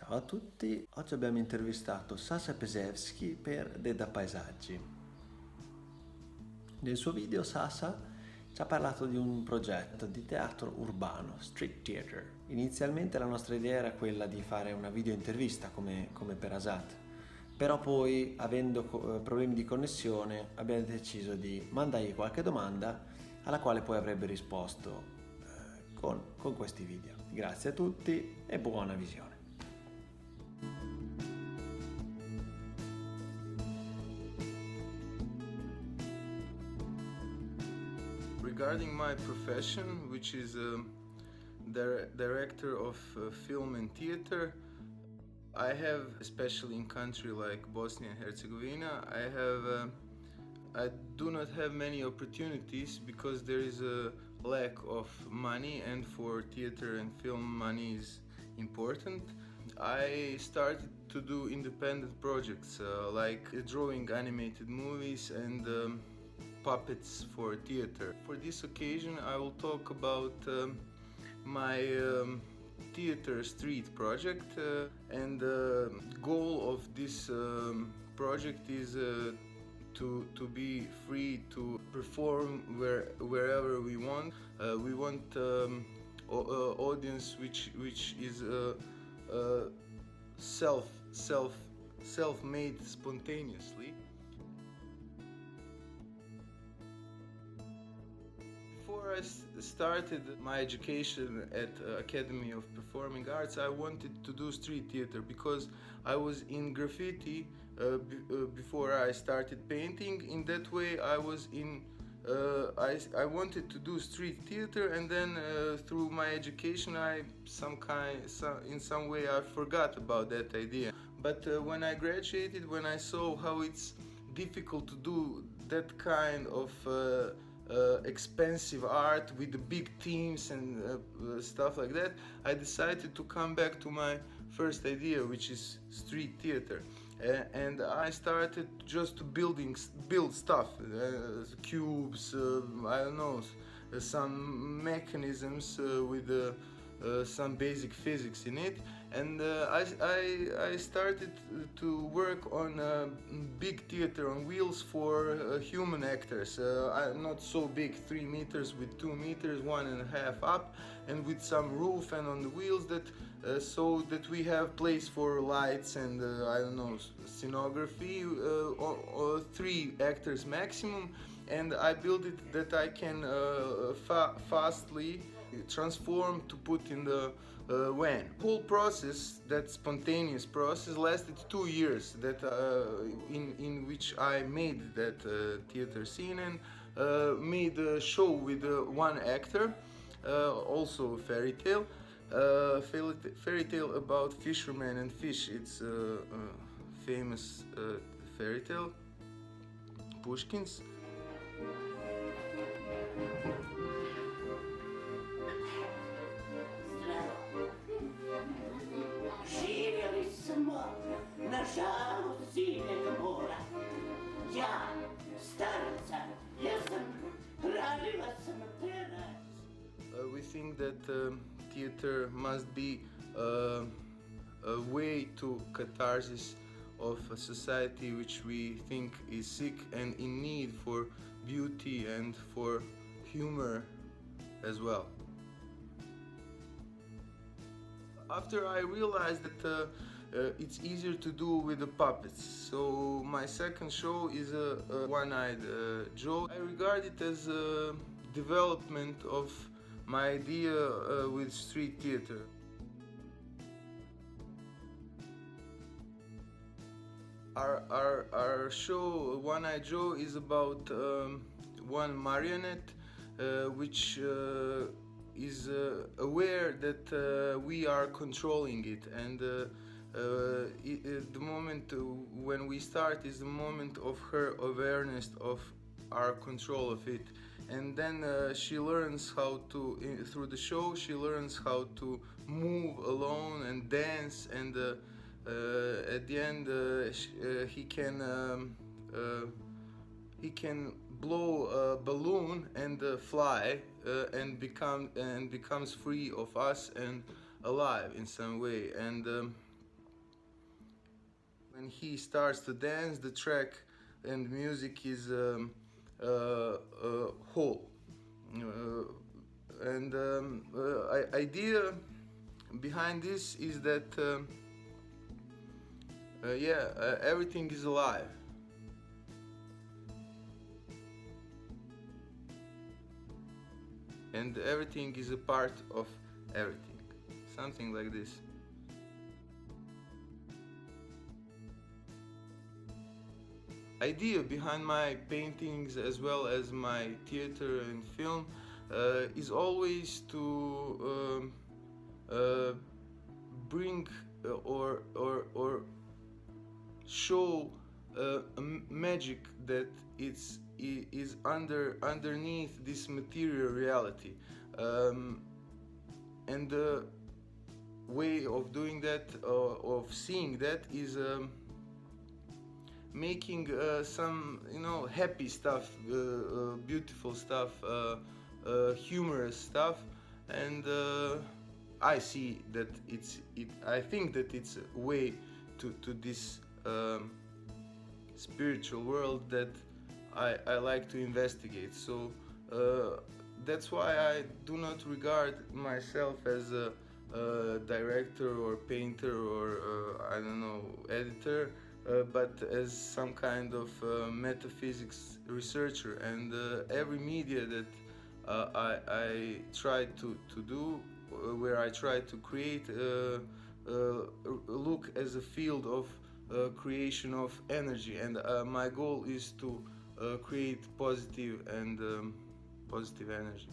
Ciao a tutti, oggi abbiamo intervistato Sasa Pesevski per dedapaesaggi. Nel suo video Sasa ci ha parlato di un progetto di teatro urbano, street theater. Inizialmente la nostra idea era quella di fare una video intervista come per Asad, però poi avendo problemi di connessione abbiamo deciso di mandargli qualche domanda alla quale poi avrebbe risposto con questi video. Grazie a tutti e buona visione. Regarding my profession, which is director of film and theater, I have, especially in country like Bosnia and Herzegovina, I do not have many opportunities because there is a lack of money, and for theater and film money is important. I started to do independent projects like drawing animated movies and puppets for theater. For this occasion I will talk about my theater street project, and the goal of this project is to be free to perform wherever we want. We want audience which is self-made spontaneously. Before I started my education at Academy of Performing Arts, I wanted to do street theater because I was in graffiti before I started painting. In that way, I was in. I wanted to do street theater, and then through my education, in some way I forgot about that idea. But when I graduated, when I saw how it's difficult to do that kind of expensive art with the big teams and stuff like that, I decided to come back to my first idea, which is street theater. And I started just to build stuff, cubes, I don't know, some mechanisms with some basic physics in it, and I started to work on big theater on wheels for human actors. Not so big, 3 meters with 2 meters, 1.5 up, and with some roof and on the wheels that so that we have place for lights and I don't know, scenography, or 3 actors maximum. And I built it that I can fastly transform to put in the van. Whole process, that spontaneous process, lasted 2 years. That in which I made that theater scene and made a show with one actor, also fairy tale. Fairy tale about fisherman and fish. It's a famous fairy tale, Pushkin's. Živjeli smo na žalost zimljeg mora. Ja, starica, ja sam radila sam terac. We think that theater must be a way to catharsis of a society which we think is sick and in need for beauty and for humor as well. After I realized that it's easier to do with the puppets, so my second show is a one-eyed Joe. I regard it as a development of my idea with street theater. Our show, One-Eyed Joe, is about one marionette which is aware that we are controlling it, and the moment when we start is the moment of her awareness of our control of it. And then she learns how to, through the show, she learns how to move alone and dance, and at the end he can blow a balloon and fly and becomes free of us and alive in some way. And when he starts to dance, the track and music is whole. Idea behind this is that everything is alive. And everything is a part of everything. Something like this. Idea behind my paintings as well as my theater and film is always to bring or show a magic that is underneath this material reality, and the way of doing that, of seeing that, is making some happy stuff, beautiful stuff, humorous stuff, and I see that I think that it's a way to this spiritual world that I like to investigate. So that's why I do not regard myself as a director or painter or I don't know, editor, but as some kind of metaphysics researcher. And every media that I try to do, where I try to create, look as a field of creation of energy, and my goal is to create positive and positive energy.